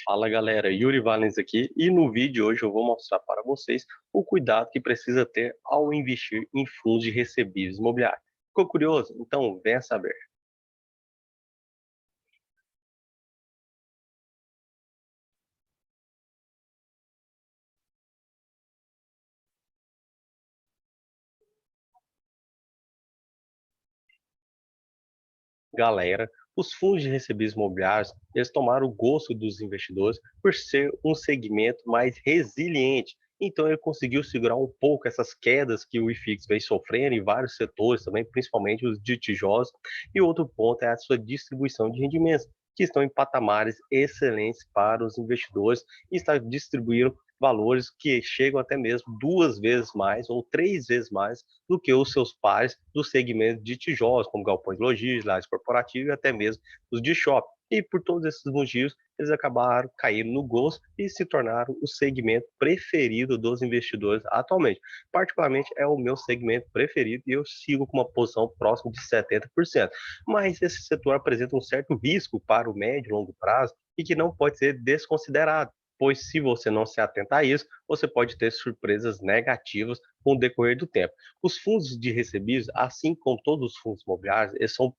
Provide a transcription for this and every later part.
Fala galera, Yuri Valens aqui e no vídeo de hoje eu vou mostrar para vocês o cuidado que precisa ter ao investir em fundos de recebíveis imobiliários. Ficou curioso? Então venha saber. Galera, os fundos de recebíveis imobiliários, eles tomaram o gosto dos investidores por ser um segmento mais resiliente. Então ele conseguiu segurar um pouco essas quedas que o IFIX vem sofrendo em vários setores também, principalmente os de tijolos. E outro ponto é a sua distribuição de rendimentos, que estão em patamares excelentes para os investidores e está distribuindo valores que chegam até mesmo duas vezes mais ou três vezes mais do que os seus pares do segmento de tijolos, como galpões logísticos, lajes corporativos e até mesmo os de shopping. E por todos esses motivos, eles acabaram caindo no gosto e se tornaram o segmento preferido dos investidores atualmente. Particularmente é o meu segmento preferido e eu sigo com uma posição próxima de 70%. Mas esse setor apresenta um certo risco para o médio e longo prazo e que não pode ser desconsiderado, pois se você não se atentar a isso, você pode ter surpresas negativas com o decorrer do tempo. Os fundos de recebíveis, assim como todos os fundos imobiliários, eles são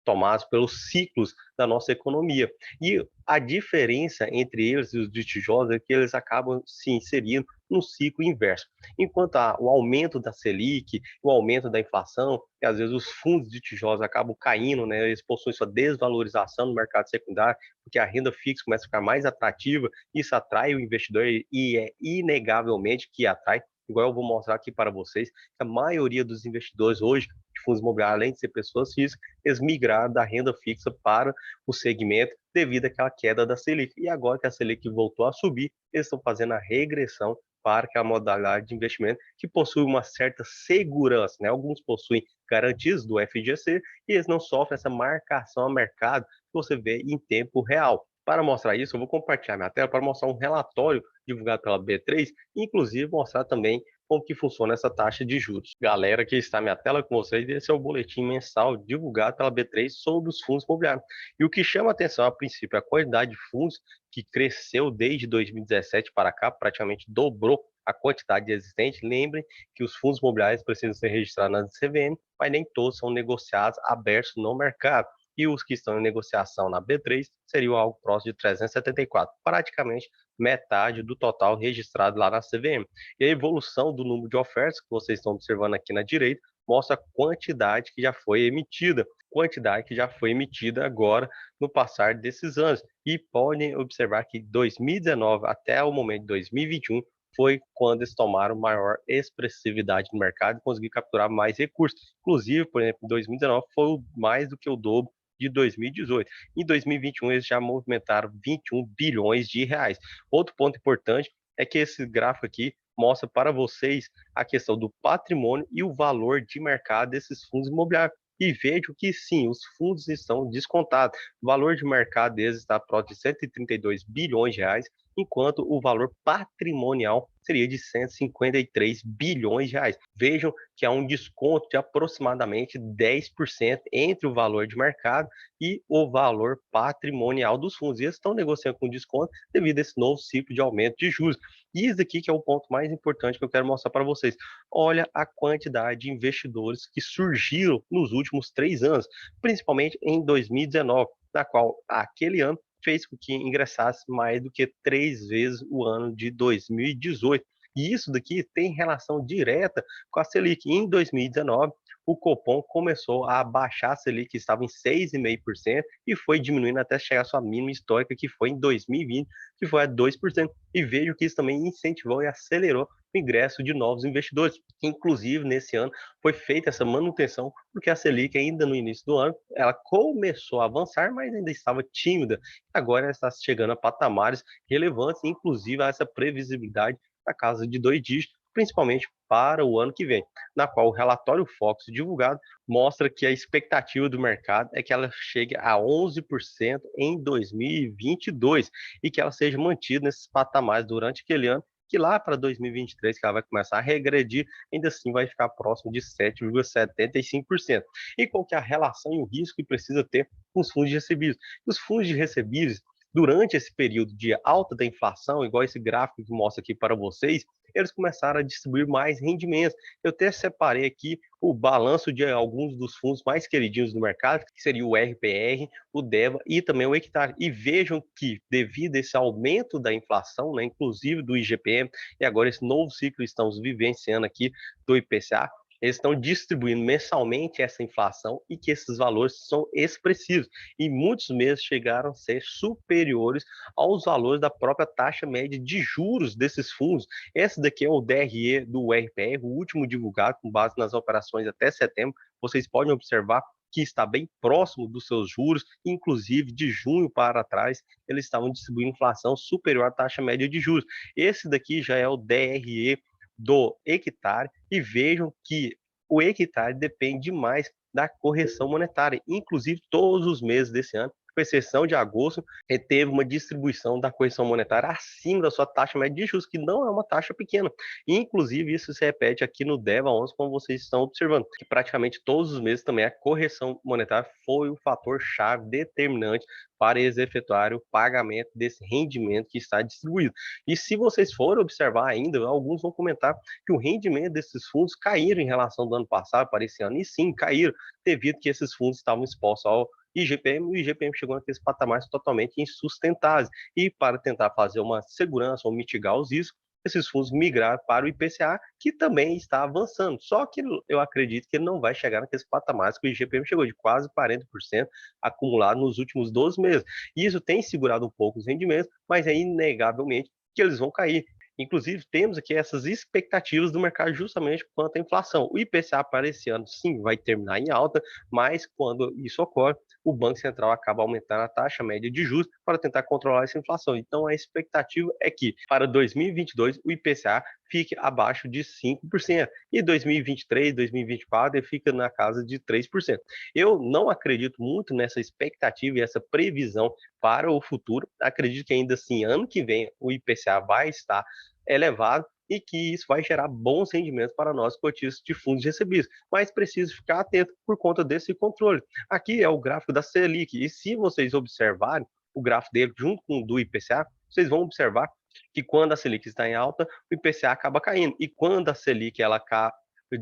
tomados pelos ciclos da nossa economia. E a diferença entre eles e os de tijolos é que eles acabam se inserindo no ciclo inverso. Enquanto o aumento da Selic, o aumento da inflação, e às vezes os fundos de tijolos acabam caindo, né, eles possuem sua desvalorização no mercado secundário, porque a renda fixa começa a ficar mais atrativa, isso atrai o investidor e é inegavelmente que atrai. Igual eu vou mostrar aqui para vocês, que a maioria dos investidores hoje de fundos imobiliários, além de ser pessoas físicas, eles migraram da renda fixa para o segmento devido àquela queda da Selic. E agora que a Selic voltou a subir, eles estão fazendo a regressão para aquela modalidade de investimento que possui uma certa segurança. Né? Alguns possuem garantias do FGC e eles não sofrem essa marcação a mercado que você vê em tempo real. Para mostrar isso, eu vou compartilhar minha tela para mostrar um relatório divulgado pela B3, inclusive mostrar também como que funciona essa taxa de juros. Galera, aqui está minha tela com vocês, esse é o boletim mensal divulgado pela B3 sobre os fundos imobiliários. E o que chama atenção a princípio é a quantidade de fundos que cresceu desde 2017 para cá, praticamente dobrou a quantidade existente. Lembrem que os fundos imobiliários precisam ser registrados na CVM, mas nem todos são negociados abertos no mercado. E os que estão em negociação na B3 seriam algo próximo de 374, praticamente metade do total registrado lá na CVM. E a evolução do número de ofertas que vocês estão observando aqui na direita mostra a quantidade que já foi emitida, quantidade que já foi emitida agora no passar desses anos. E podem observar que 2019 até o momento de 2021 foi quando eles tomaram maior expressividade no mercado e conseguiram capturar mais recursos. Inclusive, por exemplo, em 2019 foi mais do que o dobro de 2018. Em 2021 eles já movimentaram 21 bilhões de reais. Outro ponto importante é que esse gráfico aqui mostra para vocês a questão do patrimônio e o valor de mercado desses fundos imobiliários. E vejo que sim, os fundos estão descontados. O valor de mercado deles está próximo de 132 bilhões de reais, enquanto o valor patrimonial seria de 153 bilhões de reais. Vejam que há um desconto de aproximadamente 10% entre o valor de mercado e o valor patrimonial dos fundos. E eles estão negociando com desconto devido a esse novo ciclo de aumento de juros. E isso aqui que é o ponto mais importante que eu quero mostrar para vocês. Olha a quantidade de investidores que surgiram nos últimos 3 anos, principalmente em 2019, na qual aquele ano fez com que ingressasse mais do que três vezes o ano de 2018. E isso daqui tem relação direta com a Selic. Em 2019, o Copom começou a baixar a Selic, que estava em 6,5%, e foi diminuindo até chegar à sua mínima histórica, que foi em 2020, que foi a 2%. E vejo que isso também incentivou e acelerou o ingresso de novos investidores. Inclusive, nesse ano, foi feita essa manutenção, porque a Selic, ainda no início do ano, ela começou a avançar, mas ainda estava tímida. Agora ela está chegando a patamares relevantes, inclusive a essa previsibilidade da casa de dois dígitos, principalmente para o ano que vem, na qual o relatório Fox divulgado mostra que a expectativa do mercado é que ela chegue a 11% em 2022 e que ela seja mantida nesses patamares durante aquele ano, que lá para 2023, que ela vai começar a regredir, ainda assim vai ficar próximo de 7,75%. E qual que é a relação e o risco que precisa ter com os fundos de recebíveis? Os fundos de recebíveis durante esse período de alta da inflação, igual esse gráfico que mostra aqui para vocês, eles começaram a distribuir mais rendimentos. Eu até separei aqui o balanço de alguns dos fundos mais queridinhos do mercado, que seria o RPR, o DEVA e também o hectare. E vejam que, devido a esse aumento da inflação, né, inclusive do IGPM, e agora esse novo ciclo que estamos vivenciando aqui do IPCA, eles estão distribuindo mensalmente essa inflação e que esses valores são expressivos. E muitos meses chegaram a ser superiores aos valores da própria taxa média de juros desses fundos. Esse daqui é o DRE do RPR, o último divulgado com base nas operações até setembro. Vocês podem observar que está bem próximo dos seus juros, inclusive de junho para trás, eles estavam distribuindo inflação superior à taxa média de juros. Esse daqui já é o DRE do hectare e vejam que o hectare depende mais da correção monetária, inclusive todos os meses desse ano, com exceção de agosto, teve uma distribuição da correção monetária acima da sua taxa média de juros, que não é uma taxa pequena. E, inclusive, isso se repete aqui no DEVA 11, como vocês estão observando, que praticamente todos os meses também a correção monetária foi o fator chave determinante para eles efetuarem o pagamento desse rendimento que está distribuído. E se vocês forem observar ainda, alguns vão comentar que o rendimento desses fundos caíram em relação do ano passado para esse ano. E sim, caíram, devido que esses fundos estavam expostos ao IGPM, e o IGPM chegou naqueles patamares totalmente insustentáveis. E para tentar fazer uma segurança ou mitigar os riscos, esses fundos migraram para o IPCA, que também está avançando. Só que eu acredito que ele não vai chegar naqueles patamares que o IGPM chegou, de quase 40% acumulado nos últimos 12 meses. E isso tem segurado um pouco os rendimentos, mas é inegavelmente que eles vão cair. Inclusive, temos aqui essas expectativas do mercado justamente quanto à inflação. O IPCA para esse ano, sim, vai terminar em alta, mas quando isso ocorre, o Banco Central acaba aumentando a taxa média de juros para tentar controlar essa inflação. Então, a expectativa é que para 2022 o IPCA fique abaixo de 5%. E 2023, 2024 ele fica na casa de 3%. Eu não acredito muito nessa expectativa e essa previsão para o futuro. Acredito que ainda assim, ano que vem, o IPCA vai estar elevado e que isso vai gerar bons rendimentos para nós cotistas de fundos recebidos. Mas preciso ficar atento por conta desse controle. Aqui é o gráfico da Selic, e se vocês observarem o gráfico dele junto com o do IPCA, vocês vão observar que quando a Selic está em alta, o IPCA acaba caindo, e quando a Selic ela acaba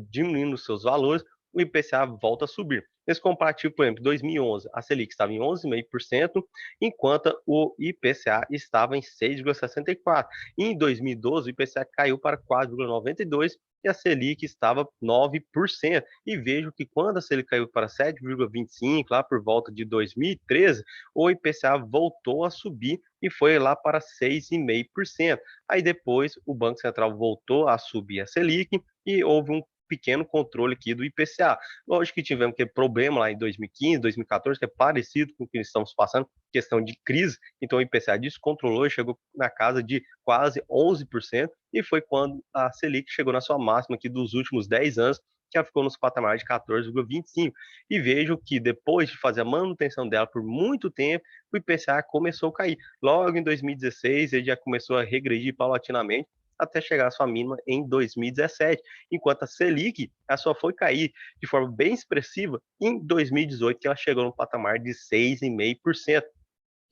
diminuindo os seus valores, o IPCA volta a subir. Nesse comparativo, por exemplo, em 2011, a Selic estava em 11,5%, enquanto o IPCA estava em 6,64%. E em 2012, o IPCA caiu para 4,92% e a Selic estava 9%. E vejo que quando a Selic caiu para 7,25%, lá por volta de 2013, o IPCA voltou a subir e foi lá para 6,5%. Aí depois o Banco Central voltou a subir a Selic e houve um pequeno controle aqui do IPCA. Lógico que tivemos aquele problema lá em 2015, 2014, que é parecido com o que estamos passando, questão de crise, então o IPCA descontrolou e chegou na casa de quase 11%, e foi quando a Selic chegou na sua máxima aqui dos últimos 10 anos, que ela ficou nos patamares de 14,25%. E vejo que depois de fazer a manutenção dela por muito tempo, o IPCA começou a cair. Logo em 2016, ele já começou a regredir paulatinamente, até chegar à sua mínima em 2017, enquanto a Selic ela só foi cair de forma bem expressiva em 2018, que ela chegou no patamar de 6,5%.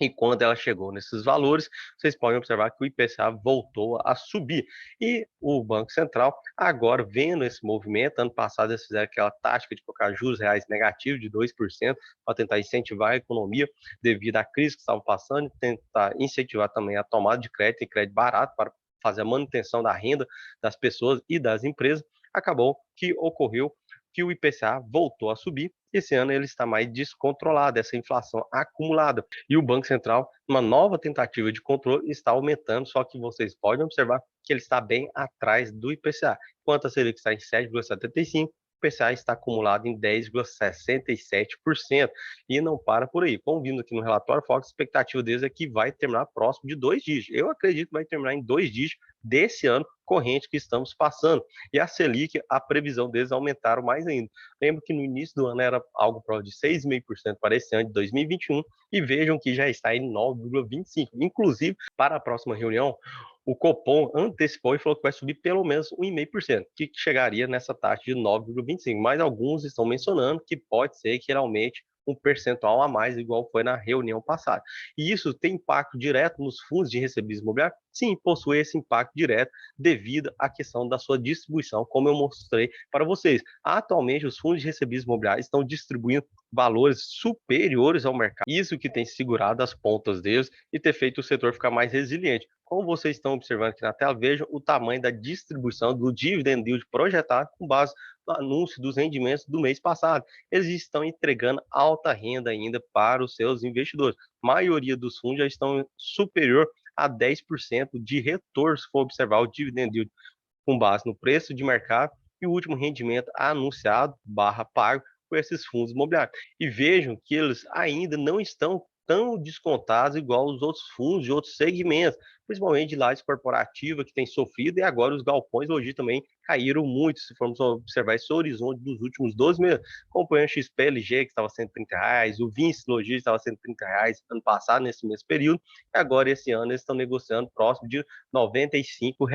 E quando ela chegou nesses valores, vocês podem observar que o IPCA voltou a subir. E o Banco Central, agora vendo esse movimento, ano passado eles fizeram aquela tática de colocar juros reais negativos de 2% para tentar incentivar a economia devido à crise que estavam passando, tentar incentivar também a tomada de crédito e crédito barato para fazer a manutenção da renda das pessoas e das empresas. Acabou que ocorreu que o IPCA voltou a subir. Esse ano ele está mais descontrolado, essa inflação acumulada. E o Banco Central, uma nova tentativa de controle, está aumentando, só que vocês podem observar que ele está bem atrás do IPCA. Enquanto a Selic está em 7,75%, o IPCA está acumulado em 10,67%. E não para por aí. Como vindo aqui no relatório, a expectativa deles é que vai terminar próximo de 2 dígitos. Eu acredito que vai terminar em 2 dígitos desse ano corrente que estamos passando. E a Selic, a previsão deles aumentaram mais ainda. Lembro que no início do ano era algo próximo de 6,5% para esse ano de 2021, e vejam que já está em 9,25%. Inclusive, para a próxima reunião, o Copom antecipou e falou que vai subir pelo menos 1,5%, que chegaria nessa taxa de 9,25%. Mas alguns estão mencionando que pode ser que ele aumente um percentual a mais, igual foi na reunião passada. E isso tem impacto direto nos fundos de recebíveis imobiliários? Sim, possui esse impacto direto devido à questão da sua distribuição, como eu mostrei para vocês. Atualmente, os fundos de recebíveis imobiliários estão distribuindo valores superiores ao mercado. Isso que tem segurado as pontas deles e ter feito o setor ficar mais resiliente. Como vocês estão observando aqui na tela, vejam o tamanho da distribuição do dividend yield projetado com base no anúncio dos rendimentos do mês passado. Eles estão entregando alta renda ainda para os seus investidores. A maioria dos fundos já estão superior a 10% de retorno, se for observar o dividend yield com base no preço de mercado e o último rendimento anunciado barra pago por esses fundos imobiliários. E vejam que eles ainda não estão tão descontados igual os outros fundos de outros segmentos, principalmente de lajes corporativa que tem sofrido, e agora os galpões hoje também caíram muito, se formos observar esse horizonte dos últimos 12 meses, como o XPLG, que estava R$ 130, o Vinci Logística estava R$ 130 ano passado, nesse mesmo período, e agora esse ano eles estão negociando próximo de R$ 95,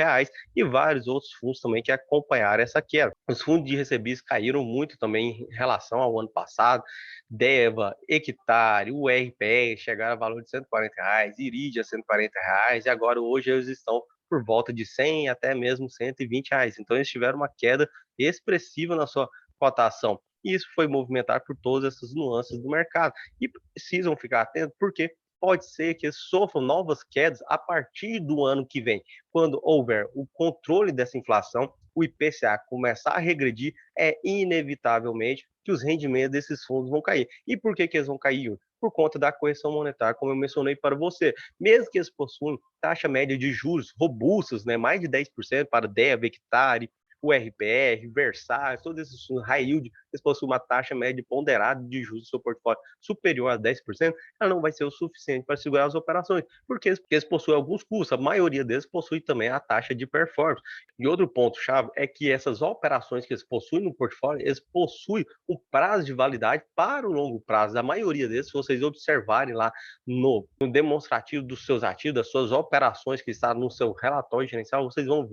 e vários outros fundos também que acompanharam essa queda. Os fundos de recebíveis caíram muito também em relação ao ano passado, Deva, Hectare, o RPE chegaram a valor de R$ 140, Iridia R$ 140, e agora hoje eles estão por volta de 100 até mesmo R$ 120. Então eles tiveram uma queda expressiva na sua cotação. E isso foi movimentado por todas essas nuances do mercado. E precisam ficar atentos, porque pode ser que eles sofram novas quedas a partir do ano que vem, quando houver o controle dessa inflação, o IPCA começar a regredir, é inevitavelmente que os rendimentos desses fundos vão cair. E por que eles vão cair? Por conta da correção monetária, como eu mencionei para você. Mesmo que eles possuam taxa média de juros robustas, né, mais de 10% para DEV, Hectare, o RPR, Versailles, todos esses fundos high yield, eles possuem uma taxa média ponderada de juros do seu portfólio superior a 10%, ela não vai ser o suficiente para segurar as operações, porque eles possuem alguns custos, a maioria deles possui também a taxa de performance. E outro ponto-chave é que essas operações que eles possuem no portfólio, eles possuem um prazo de validade para o longo prazo. A maioria deles, se vocês observarem lá no demonstrativo dos seus ativos, das suas operações que está no seu relatório gerencial, vocês vão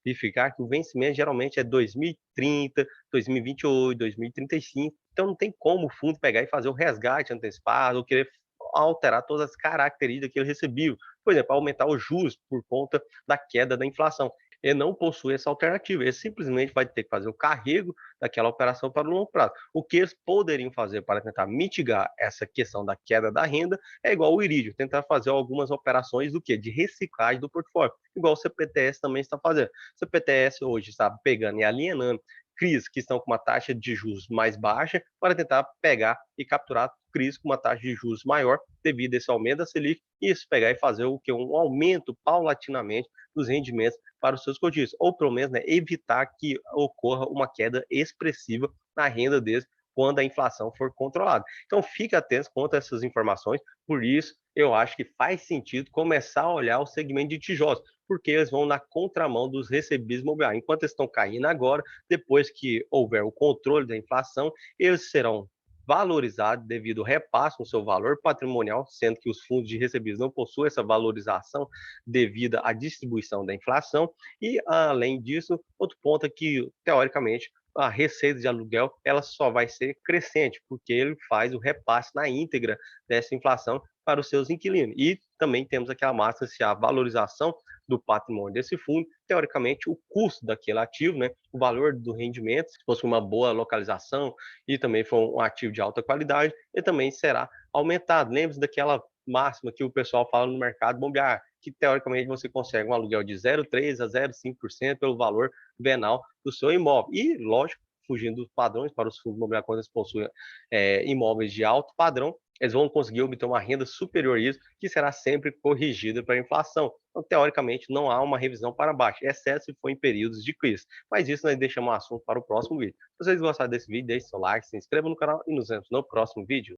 verificar que o vencimento geralmente é 2030, 2028, 2035. Então não tem como o fundo pegar e fazer o resgate antecipado ou querer alterar todas as características que ele recebeu. Por exemplo, aumentar os juros por conta da queda da inflação. Ele não possui essa alternativa, ele simplesmente vai ter que fazer o carrego daquela operação para o longo prazo. O que eles poderiam fazer para tentar mitigar essa questão da queda da renda é igual o Iridio, tentar fazer algumas operações do que? De reciclagem do portfólio, igual o CPTS também está fazendo. O CPTS hoje está pegando e alienando CRIs que estão com uma taxa de juros mais baixa para tentar pegar e capturar CRIs com uma taxa de juros maior devido a esse aumento da Selic, e isso pegar e fazer o que? Um aumento paulatinamente dos rendimentos para os seus cotistas, ou pelo menos, né, evitar que ocorra uma queda expressiva na renda deles quando a inflação for controlada. Então fique atento quanto a essas informações, por isso eu acho que faz sentido começar a olhar o segmento de tijolos, porque eles vão na contramão dos recebíveis imobiliários. Enquanto eles estão caindo agora, depois que houver o controle da inflação, eles serão valorizados devido ao repasse no seu valor patrimonial, sendo que os fundos de recebíveis não possuem essa valorização devido à distribuição da inflação. E, além disso, outro ponto é que, teoricamente, a receita de aluguel ela só vai ser crescente, porque ele faz o repasse na íntegra dessa inflação para os seus inquilinos. E também temos aquela máxima, se a valorização do patrimônio desse fundo, teoricamente, o custo daquele ativo, né, o valor do rendimento, se fosse uma boa localização e também for um ativo de alta qualidade, ele também será aumentado. Lembre-se daquela máxima que o pessoal fala no mercado imobiliário, que teoricamente você consegue um aluguel de 0,3% a 0,5% pelo valor venal do seu imóvel. E, lógico, fugindo dos padrões para os fundos imobiliários, quando eles possuem imóveis de alto padrão, eles vão conseguir obter uma renda superior a isso, que será sempre corrigida pela inflação. Então, teoricamente, não há uma revisão para baixo, exceto se for em períodos de crise. Mas isso nós deixamos um assunto para o próximo vídeo. Se vocês gostaram desse vídeo, deixe seu like, se inscreva no canal e nos vemos no próximo vídeo.